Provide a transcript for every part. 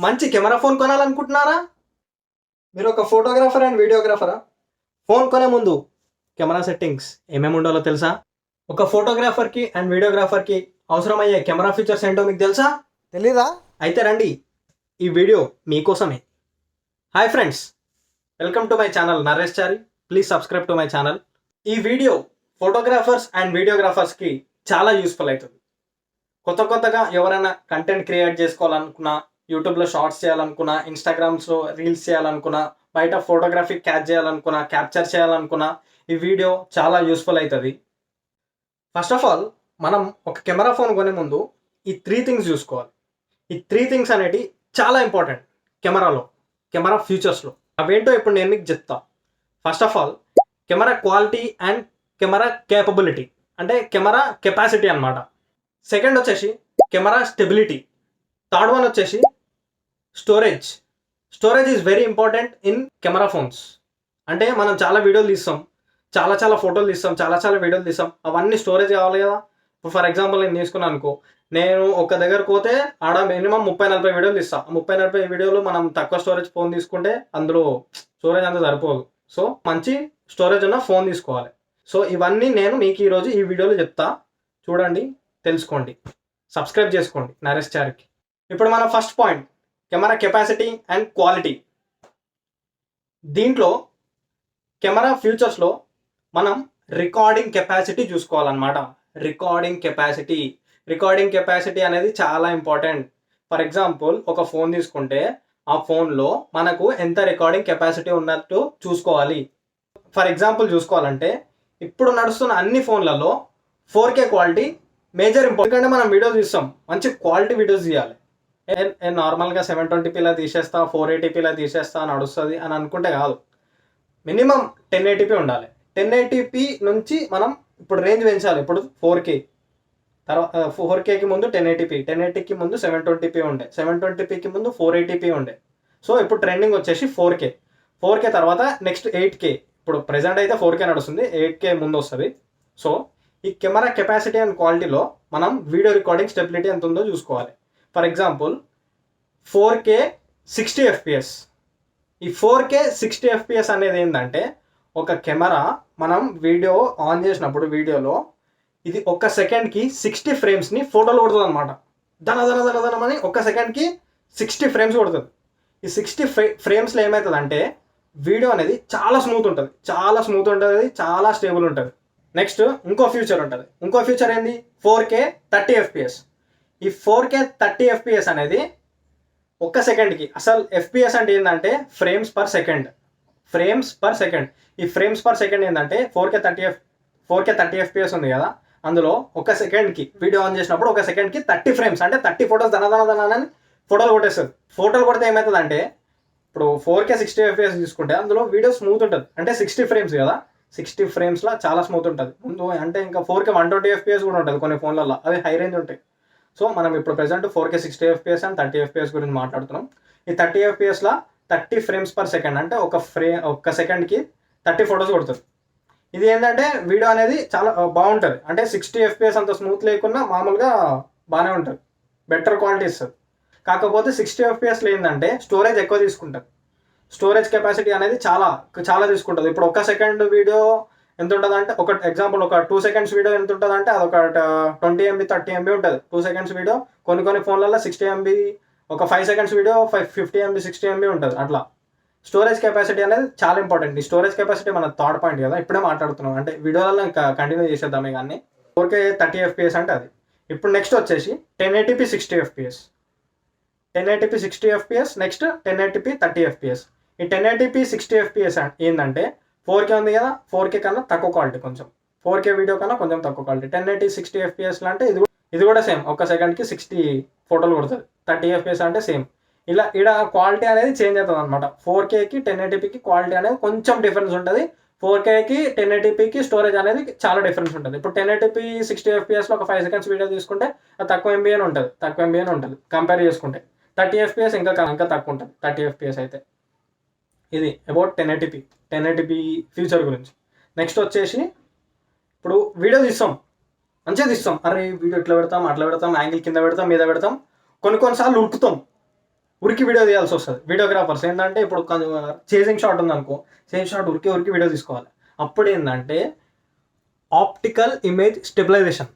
మంచి camera phone కొనాలనుకుంటున్నారా? మీరు ఒక ఫోటోగ్రాఫర్ అండ్ వీడియోగ్రాఫరా? ఫోన్ కొనే ముందు కెమెరా సెట్టింగ్స్ ఏమేమి ఉండాలో తెలుసా? ఒక ఫోటోగ్రాఫర్కి అండ్ వీడియోగ్రాఫర్కి అవసరమయ్యే కెమెరా ఫీచర్స్ ఏంటో మీకు తెలుసా? తెలీదా? అయితే రండి, ఈ వీడియో మీకోసమే. Hi friends, welcome to my channel Naresh Chari. Please subscribe to my channel. ఈ వీడియో ఫోటోగ్రాఫర్స్ అండ్ వీడియోగ్రాఫర్స్కి చాలా యూస్ఫుల్ అవుతుంది. కొత్తగా ఎవరైనా కంటెంట్ క్రియేట్ చేసుకోవాలనుకున్నా, యూట్యూబ్లో షార్ట్స్ చేయాలనుకున్నా, ఇన్స్టాగ్రామ్స్లో రీల్స్ చేయాలనుకున్నా, బయట ఫోటోగ్రఫీ క్యాప్చర్ చేయాలనుకున్నా ఈ వీడియో చాలా యూస్ఫుల్ అవుతుంది. ఫస్ట్ ఆఫ్ ఆల్, మనం ఒక కెమెరా ఫోన్ కొనే ముందు ఈ 3 థింగ్స్ చూసుకోవాలి. ఈ 3 థింగ్స్ అనేవి చాలా ఇంపార్టెంట్ కెమెరా ఫ్యూచర్స్లో. అవేంటో ఇప్పుడు నేను మీకు చెప్తా. First of all, camera quality and camera capability, అంటే కెమెరా కెపాసిటీ అన్నమాట. సెకండ్ వచ్చేసి కెమెరా స్టెబిలిటీ. థర్డ్ వన్ వచ్చేసి storage is very important in camera phones. అంటే మనం చాలా వీడియోలు తీస్తాం, చాలా ఫోటోలు తీస్తాం, చాలా వీడియోలు తీస్తాం, అవన్నీ స్టోరేజ్ కావాలి కదా. ఇప్పుడు ఫర్ ఎగ్జాంపుల్ నేను తీసుకున్నాను అనుకో, నేను ఒక దగ్గరకు పోతే ఆడ మినిమం 30-40 వీడియోలు తీస్తాను. 30-40 వీడియోలు మనం తక్కువ స్టోరేజ్ ఫోన్ తీసుకుంటే అందులో స్టోరేజ్ అంతా సరిపోదు. సో మంచి స్టోరేజ్ ఉన్న ఫోన్ తీసుకోవాలి. సో ఇవన్నీ నేను మీకు ఈరోజు ఈ వీడియోలో చెప్తా. చూడండి, తెలుసుకోండి, సబ్స్క్రైబ్ చేసుకోండి నరేష్ చారికి. ఇప్పుడు మన first point, camera capacity and quality. దీంట్లో కెమెరా ఫ్యూచర్స్లో మనం రికార్డింగ్ కెపాసిటీ చూసుకోవాలన్నమాట. రికార్డింగ్ కెపాసిటీ అనేది చాలా ఇంపార్టెంట్. ఫర్ ఎగ్జాంపుల్, ఒక ఫోన్ తీసుకుంటే ఆ ఫోన్లో మనకు ఎంత రికార్డింగ్ కెపాసిటీ ఉన్నట్టు చూసుకోవాలి. ఫర్ ఎగ్జాంపుల్ చూసుకోవాలంటే, ఇప్పుడు నడుస్తున్న అన్ని ఫోన్లలో 4K క్వాలిటీ మేజర్ ఇంపార్టెంట్. ఎందుకంటే మనం వీడియోస్ తీస్తాం, మంచి క్వాలిటీ వీడియోస్ తీయాలి. నార్మల్గా 720pలా తీసేస్తా, 480pలా తీసేస్తా నడుస్తుంది అని అనుకుంటే కాదు. మినిమం 1080p ఉండాలి. 1080p నుంచి మనం ఇప్పుడు రేంజ్ పెంచాలి. ఇప్పుడు 4K తర్వాత 4Kకి ముందు 1080కి ముందు 720p ఉండే, 720pకి ముందు 480p ఉండే. సో ఇప్పుడు ట్రెండింగ్ వచ్చేసి 4K తర్వాత నెక్స్ట్ 8K. ఇప్పుడు ప్రెజెంట్ అయితే 4K నడుస్తుంది, 8K ముందు వస్తుంది. సో ఈ కెమెరా కెపాసిటీ అండ్ క్వాలిటీలో మనం వీడియో రికార్డింగ్ స్టెబిలిటీ ఎంత ఉందో చూసుకోవాలి. For example, 4K 60fps. ఈ 4K 60fps అనేది ఏంటంటే, ఒక కెమెరా మనం వీడియో ఆన్ చేసినప్పుడు వీడియోలో ఇది ఒక సెకండ్కి 60 ఫ్రేమ్స్ని ఫోటోలు కొడుతుంది అనమాట. దనమని ఒక సెకండ్కి 60 ఫ్రేమ్స్ కొడుతుంది. ఈ 60 ఫ్రేమ్స్లో ఏమవుతుందంటే వీడియో అనేది చాలా స్మూత్ ఉంటుంది, చాలా స్టేబుల్ ఉంటుంది. నెక్స్ట్ ఇంకో ఫ్యూచర్ ఏంది, 4K 30fps. ఈ 4K 30fps అనేది ఒక్క సెకండ్కి, అసలు FPS అంటే ఏంటంటే ఫ్రేమ్స్ పర్ సెకండ్. ఈ ఫ్రేమ్స్ పర్ సెకండ్ ఏంటంటే 4K 30fps ఉంది కదా, అందులో ఒక సెకండ్కి వీడియో ఆన్ చేసినప్పుడు ఒక సెకండ్కి 30 ఫ్రేమ్స్, అంటే 30 ఫోటోస్ దనని ఫోటోలు కొట్టేస్తుంది. ఫోటోలు కొడితే ఏమవుతుంది అంటే, ఇప్పుడు 4K 60fps తీసుకుంటే అందులో వీడియో స్మూత్ ఉంటుంది, అంటే 60 ఫ్రేమ్స్ కదా, 60 ఫ్రేమ్స్లో చాలా స్మూత్ ఉంటుంది. ముందు అంటే ఇంకా 4K 120fps కూడా ఉంటుంది కొన్ని ఫోన్లలో, అవి హై రేంజ్ ఉంటాయి. సో మనం ఇప్పుడు present 4K 60fps and 30fps గురించి మాట్లాడుతున్నాం. ఈ 30fpsలో 30 ఫ్రేమ్స్ పర్ సెకండ్, అంటే ఒక సెకండ్కి 30 ఫోటోస్ కొడుతుంది. ఇది ఏంటంటే వీడియో అనేది చాలా బాగుంటుంది, అంటే 60fps అంత స్మూత్ లేకున్నా మామూలుగా బాగానే ఉంటుంది, బెటర్ క్వాలిటీ ఇస్తుంది. కాకపోతే 60fpsలో ఏంటంటే స్టోరేజ్ ఎక్కువ తీసుకుంటుంది. స్టోరేజ్ కెపాసిటీ అనేది చాలా తీసుకుంటుంది. ఇప్పుడు ఒక సెకండ్ వీడియో ఎంత ఉంటుంది అంటే, ఒక ఎగ్జాంపుల్ ఒక 2 seconds వీడియో ఎంత ఉంటుంది అంటే, అది ఒక 20 MB 30 MB ఉంటుంది 2 seconds వీడియో. కొన్ని ఫోన్లలో 60 MB, ఒక 5 seconds వీడియో 50 MB 60 MB ఉంటుంది. అట్లా స్టోరేజ్ కెపాసిటీ అనేది చాలా ఇంపార్టెంట్. ఈ స్టోరేజ్ కెపాసిటీ మన థర్డ్ పాయింట్ కదా, ఇప్పుడే మాట్లాడుతున్నాం, అంటే వీడియోలలో ఇంకా కంటిన్యూ చేసేద్దామే. కానీ 4K 30fps అంటే అది. ఇప్పుడు నెక్స్ట్ వచ్చేసి 1080p 60fps. Next 1080p 30fps. ఈ 1080p 60fps ఏంటంటే 4K ఉంది కదా, 4K కన్నా తక్కువ క్వాలిటీ, కొంచెం 4K వీడియో కన్నా కొంచెం తక్కువ క్వాలిటీ. 1080 60fps అంటే ఇది కూడా సేమ్, ఒక సెకండ్కి 60 ఫోటోలు కొడుతుంది. 30fps అంటే సేమ్. ఇలా క్వాలిటీ అనేది చేంజ్ అవుతుంది అనమాట. 4Kకి 1080pకి క్వాలిటీ అనేది కొంచెం డిఫరెన్స్ ఉంటుంది. 4Kకి 1080pకి స్టోరేజ్ అనేది చాలా డిఫరెన్స్ ఉంటుంది. ఇప్పుడు 1080p 60fpsలో ఒక 5 seconds వీడియో తీసుకుంటే అది తక్కువ MB అని ఉంటుంది కంపేర్ చేసుకుంటే. 30fps ఇంకా తక్కువ ఉంటుంది 30fps అయితే. ఇది అబౌట్ 1080p ఫ్యూచర్ గురించి. నెక్స్ట్ వచ్చేసి, ఇప్పుడు వీడియో తీస్తాం, మంచిగా తీస్తాం, అరే వీడియో ఇట్లా పెడతాం, అట్లా పెడతాం, యాంగిల్ కింద పెడతాం, మీద పెడతాం, కొన్నిసార్లు ఉరుకుతాం. ఉరికి వీడియో తీయాల్సి వస్తుంది. వీడియోగ్రాఫర్స్ ఏంటంటే ఇప్పుడు చేసింగ్ షాట్ ఉందనుకో, సేమ్ షాట్ ఉరికి ఉరికి వీడియో తీసుకోవాలి. అప్పుడు ఏంటంటే ఆప్టికల్ ఇమేజ్ స్టెబిలైజేషన్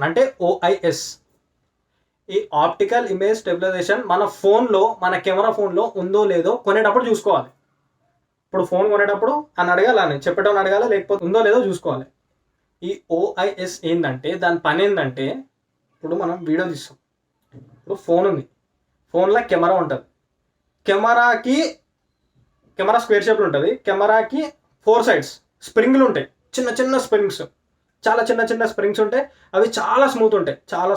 అంటే ఓఐఎస్. ఈ ఆప్టికల్ ఇమేజ్ స్టెబిలైజేషన్ మన ఫోన్లో, మన కెమెరా ఫోన్లో ఉందో లేదో కొనేటప్పుడు చూసుకోవాలి. ఇప్పుడు ఫోన్ కొనేటప్పుడు అని అడగాలని చెప్పేటప్పుడు అడగాలి, లేకపోతే ఉందో లేదో చూసుకోవాలి. ఈ ఓఐఎస్ ఏంటంటే దాని పని ఏంటంటే, ఇప్పుడు మనం వీడియో తీస్తాం, ఇప్పుడు ఫోన్ ఉంది, ఫోన్లో కెమెరా ఉంటుంది, కెమెరా స్క్వేర్ షేప్లో ఉంటుంది, కెమెరాకి 4 సైడ్స్ స్ప్రింగ్లు ఉంటాయి, చిన్న చిన్న స్ప్రింగ్స్, చాలా చిన్న చిన్న స్ప్రింగ్స్ ఉంటాయి. అవి చాలా స్మూత్ ఉంటాయి, చాలా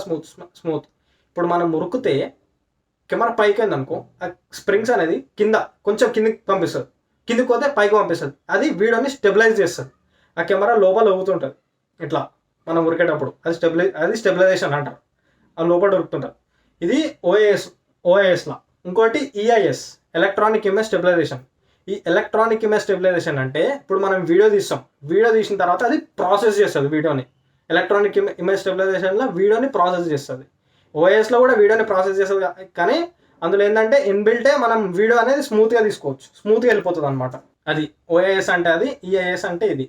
స్మూత్. ఇప్పుడు మనం మురుకుతే కెమెరా పైకి అయిందనుకో, ఆ స్ప్రింగ్స్ అనేది కొంచెం కిందికి పంపిస్తుంది, కిందికి పోతే పైకి పంపిస్తుంది. అది వీడియోని స్టెబిలైజ్ చేస్తుంది. ఆ కెమెరా లోపల ఊగుతుంటుంది ఇట్లా మనం ఉరికేటప్పుడు, అది స్టెబిలైజేషన్ అంటారు. ఆ లోపల ఉరుకుతుంటారు. ఇది ఓఏఎస్లా. ఇంకోటి ఈఐఎస్, ఎలక్ట్రానిక్ ఇమేజ్ స్టెబిలైజేషన్. ఈ ఎలక్ట్రానిక్ ఇమేజ్ స్టెబిలైజేషన్ అంటే ఇప్పుడు మనం వీడియో తీసిన తర్వాత అది ప్రాసెస్ చేస్తుంది వీడియోని. ఎలక్ట్రానిక్ ఇమేజ్ స్టెబిలైజేషన్లో వీడియోని ప్రాసెస్ చేస్తుంది. ఓఎస్లో కూడా వీడియోని ప్రాసెస్ చేస్తుంది, కానీ అందులో ఏంటంటే ఇన్బిల్టే మనం వీడియో అనేది స్మూత్గా తీసుకోవచ్చు, స్మూత్గా వెళ్ళిపోతుంది అనమాట. అది ఓఏఎస్ అంటే అది, ఈఐఎస్ అంటే ఇది.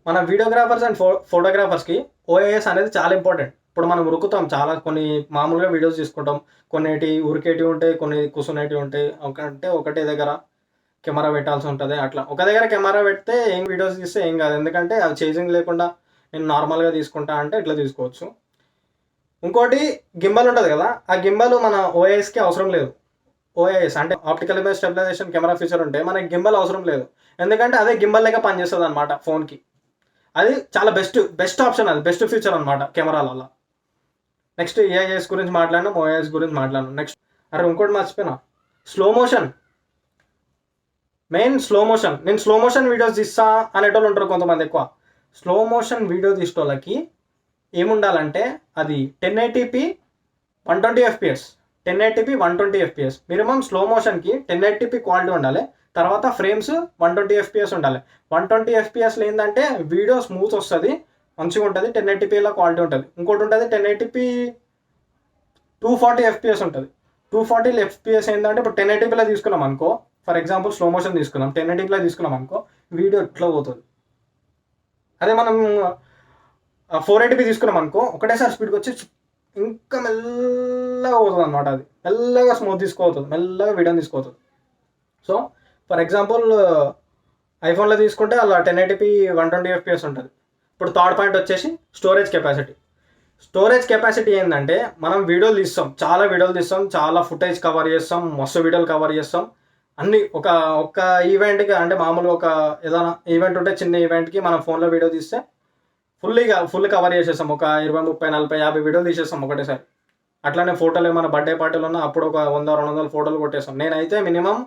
మన వీడియోగ్రాఫర్స్ అండ్ ఫోటోగ్రాఫర్స్కి ఓఏఎస్ అనేది చాలా ఇంపార్టెంట్. ఇప్పుడు మనం ఉరుకుతాం, చాలా కొన్ని మామూలుగా వీడియోస్ తీసుకుంటాం, కొన్నిటి ఉరికేటివి ఉంటాయి, కొన్ని కూర్చునేటివి ఉంటాయి. ఒకటే దగ్గర కెమెరా పెట్టాల్సి ఉంటుంది. అట్లా ఒక దగ్గర కెమెరా పెడితే ఏం వీడియోస్ తీస్తే ఏం కాదు, ఎందుకంటే అది చేంజింగ్ లేకుండా నేను నార్మల్గా తీసుకుంటా అంటే ఇట్లా తీసుకోవచ్చు. ఇంకోటి గింబల్ ఉంటుంది కదా, ఆ గింబల్ మన ఓఐఎస్కి అవసరం లేదు. ఓఐఎస్ అంటే optical image stabilisation camera feature ఉంటే మనకి గింబల్ అవసరం లేదు, ఎందుకంటే అదే గింబల్ లెక్క పనిచేస్తుంది అనమాట ఫోన్కి. అది చాలా బెస్ట్ ఆప్షన్, అది బెస్ట్ ఫీచర్ అనమాట కెమెరాలలో. నెక్స్ట్ ఏఐఎస్ గురించి మాట్లాడినాం, ఓఐఎస్ గురించి మాట్లాడినాం. నెక్స్ట్ ఇంకోటి మర్చిపోయినా, స్లో మోషన్. నేను స్లో మోషన్ వీడియోస్ తీస్తా అనేటోళ్ళు ఉంటారు కొంతమంది. ఎక్కువ స్లో మోషన్ వీడియో తీసేటోళ్ళకి ఏముండాలంటే అది 1080p 120 FPS, 1080p 120 FPS minimum. Slow మోషన్కి 1080p క్వాలిటీ ఉండాలి, తర్వాత ఫ్రేమ్స్ 120 FPS ఉండాలి. 120 FPSలో ఏంటంటే వీడియో స్మూత్ వస్తుంది, మంచిగా ఉంటుంది, 1080pలో క్వాలిటీ ఉంటుంది. ఇంకోటి ఉంటుంది 1080p 240 FPS ఉంటుంది. 240 FPS ఏంటంటే ఇప్పుడు 1080pలో తీసుకున్నాం అనుకో, ఫర్ ఎగ్జాంపుల్ స్లో మోషన్ తీసుకున్నాం, 1080pలో తీసుకున్నాం అనుకో, వీడియో ఎట్లా పోతుంది. అదే మనం 480p తీసుకున్నాం అనుకో, ఒకటేసారి స్పీడ్కి వచ్చి ఇంకా మెల్లగా పోతుంది అనమాట. అది మెల్లగా స్మూత్ తీసుకోవుతుంది, మెల్లగా వీడియోని తీసుకోవుతుంది. సో ఫర్ ఎగ్జాంపుల్ ఐఫోన్లో తీసుకుంటే అలా 1080p 120 FPS ఉంటుంది. ఇప్పుడు థర్డ్ పాయింట్ వచ్చేసి స్టోరేజ్ కెపాసిటీ ఏంటంటే మనం వీడియోలు తీస్తాం, చాలా ఫుటేజ్ కవర్ చేస్తాం, మస్తు వీడియోలు కవర్ చేస్తాం. అన్ని ఒక ఈవెంట్కి, అంటే మామూలుగా ఒక ఏదైనా ఈవెంట్ ఉంటే చిన్న ఈవెంట్కి మనం ఫోన్లో వీడియో తీస్తే ఫుల్ కవర్ చేసేస్తాం. ఒక 20, 30, 40, 50 వీడియోలు తీసేస్తాం ఒకటేసారి. అట్లానే ఫోటోలు ఏమైనా బర్త్డే పార్టీలు ఉన్నా అప్పుడు ఒక 100-200 ఫోటోలు కొట్టేస్తాం. నేనైతే మినిమం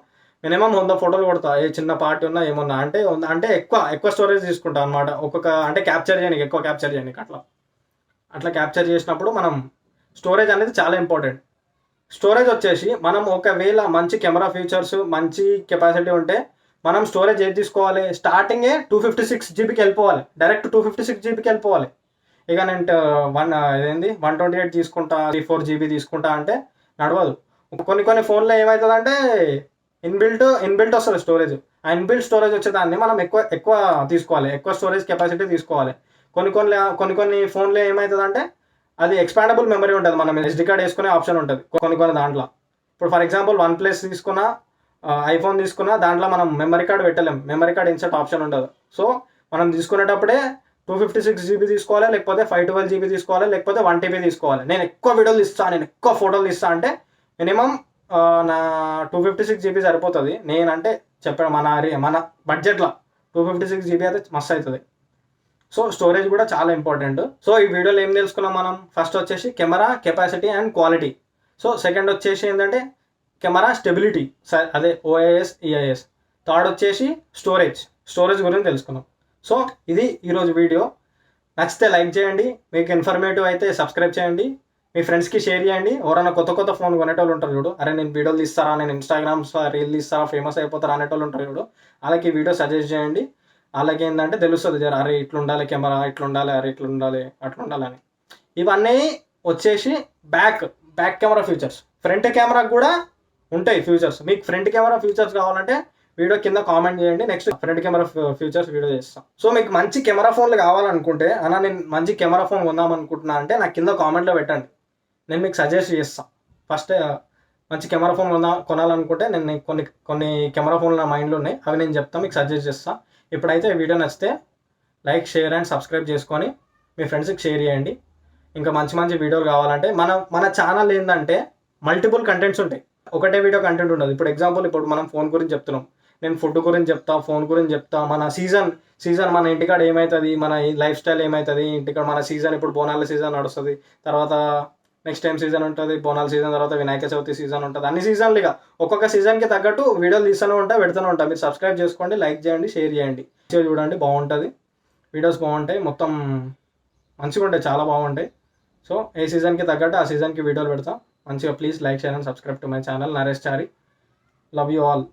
100 ఫోటోలు కొడతా, ఏ చిన్న పార్టీ ఉన్నా ఏమన్నా. అంటే ఎక్కువ స్టోరేజ్ తీసుకుంటాం అనమాట. అంటే ఎక్కువ క్యాప్చర్ చేయడానికి అట్లా క్యాప్చర్ చేసినప్పుడు మనం స్టోరేజ్ అనేది చాలా ఇంపార్టెంట్. స్టోరేజ్ వచ్చేసి మనం ఒకవేళ మంచి కెమెరా ఫీచర్స్, మంచి కెపాసిటీ ఉంటే మనం స్టోరేజ్ ఏది తీసుకోవాలి, స్టార్టింగే 256 GBకి వెళ్ళిపోవాలి, డైరెక్ట్ 256 GBకి వెళ్ళిపోవాలి. ఇక నేను 128 తీసుకుంటా, 34 GB తీసుకుంటా అంటే నడవదు. కొన్ని ఫోన్లో ఏమవుతుందంటే ఇన్బిల్ట్ వస్తుంది స్టోరేజ్. ఆ ఇన్బిల్ట్ స్టోరేజ్ వచ్చేదాన్ని మనం ఎక్కువ తీసుకోవాలి, ఎక్కువ స్టోరేజ్ కెపాసిటీ తీసుకోవాలి. కొన్ని ఫోన్లో ఏమవుతుందంటే అది ఎక్స్పాండబుల్ మెమరీ ఉంటుంది, మనం SD కార్డ్ వేసుకునే ఆప్షన్ ఉంటుంది కొన్ని దాంట్లో. ఇప్పుడు ఫర్ ఎగ్జాంపుల్ OnePlus తీసుకున్నా, ఐఫోన్ తీసుకున్నా, దాంట్లో మనం మెమరీ కార్డ్ పెట్టలేం, మెమరీ కార్డ్ ఇన్సర్ట్ ఆప్షన్ ఉండదు. సో మనం తీసుకునేటప్పుడే 256 GB తీసుకోవాలి, లేకపోతే 512 GB తీసుకోవాలి, లేకపోతే 1 TB తీసుకోవాలి. నేను ఎక్కువ వీడియోలు ఎక్కువ ఫోటోలు తీస్తాను అంటే మినిమం నా 256 GB సరిపోతుంది. నేనంటే చెప్పాను మన బడ్జెట్లో 256 GB అయితే మస్తు అవుతుంది. సో స్టోరేజ్ కూడా చాలా ఇంపార్టెంట్. సో ఈ వీడియోలో ఏం తెలుసుకున్నాం మనం, ఫస్ట్ వచ్చేసి camera capacity and quality. So second వచ్చేసి ఏంటంటే కెమెరా స్టెబిలిటీ, అదే ఓఐఎస్, ఈఐఎస్. థర్డ్ వచ్చేసి స్టోరేజ్ గురించి తెలుసుకున్నాం. సో ఇది ఈరోజు వీడియో. నచ్చితే లైక్ చేయండి, మీకు ఇన్ఫర్మేటివ్ అయితే సబ్స్క్రైబ్ చేయండి, మీ ఫ్రెండ్స్కి షేర్ చేయండి. ఎవరైనా కొత్త ఫోన్ కొనేటోళ్ళు ఉంటారు చూడు, అరే నేను వీడియోలు తీస్తారా, నేను ఇన్స్టాగ్రామ్ రీల్ తీస్తారా, ఫేమస్ అయిపోతారా అనేటోళ్ళు ఉంటారు చూడు, వాళ్ళకి ఈ వీడియో సజెస్ట్ చేయండి. వాళ్ళకి ఏంటంటే తెలుస్తుంది, అరే ఇట్లా ఉండాలి కెమెరా, ఇట్లా ఉండాలి, అరే ఇట్లా ఉండాలి, అట్లా ఉండాలని. ఇవన్నీ వచ్చేసి back camera features. Front camera కూడా ఉంటాయి ఫ్యూచర్స్. మీకు ఫ్రంట్ కెమెరా ఫ్యూచర్స్ కావాలంటే వీడియో కింద కామెంట్ చేయండి, next front camera futures video చేస్తాం. సో మీకు మంచి కెమెరా ఫోన్లు కావాలనుకుంటే అన్న నేను మంచి కెమెరా ఫోన్ కొందాం అనుకుంటున్నా అంటే నాకు కింద కామెంట్లో పెట్టండి, నేను మీకు సజెస్ట్ చేస్తాను. ఫస్ట్ మంచి కెమెరా ఫోన్ కొనాలనుకుంటే నేను కొన్ని కెమెరా ఫోన్లు నా మైండ్లో ఉన్నాయి, అవి నేను చెప్తాను, మీకు సజెస్ట్ చేస్తాను. ఇప్పుడైతే వీడియో నచ్చితే లైక్, షేర్ అండ్ సబ్స్క్రైబ్ చేసుకొని మీ ఫ్రెండ్స్కి షేర్ చేయండి. ఇంకా మంచి మంచి వీడియోలు కావాలంటే మన ఛానల్ ఏంటంటే మల్టిపుల్ కంటెంట్స్ ఉంటాయి, ఒకటే వీడియో కంటెంట్ ఉండదు. ఇప్పుడు ఎగ్జాంపుల్ ఇప్పుడు మనం ఫోన్ గురించి చెప్తున్నాం, నేను ఫుడ్ గురించి చెప్తా, ఫోన్ గురించి చెప్తా, మన సీజన్ మన ఇంటికాడ ఏమవుతుంది, మన లైఫ్ స్టైల్ ఏమవుతుంది, ఇంటికాడ మన సీజన్ ఇప్పుడు బోనాల సీజన్ నడుస్తుంది, తర్వాత నెక్స్ట్ టైం సీజన్ ఉంటుంది, బోనాల సీజన్ తర్వాత వినాయక చవితి సీజన్ ఉంటుంది, అన్ని సీజన్లు ఇక ఒక్కొక్క సీజన్కి తగ్గట్టు వీడియోలు తీస్తూనే ఉంటా, పెడుతూనే ఉంటా. మీరు సబ్స్క్రైబ్ చేసుకోండి, లైక్ చేయండి, షేర్ చేయండి, చూడండి, బాగుంటుంది, వీడియోస్ బాగుంటాయి, మొత్తం మంచిగా ఉంటాయి, చాలా బాగుంటాయి. సో ఏ సీజన్కి తగ్గట్టు ఆ సీజన్కి వీడియోలు పెడతాం మంచిగా. Please like, share and subscribe to my channel Naresh Chari. Love you all.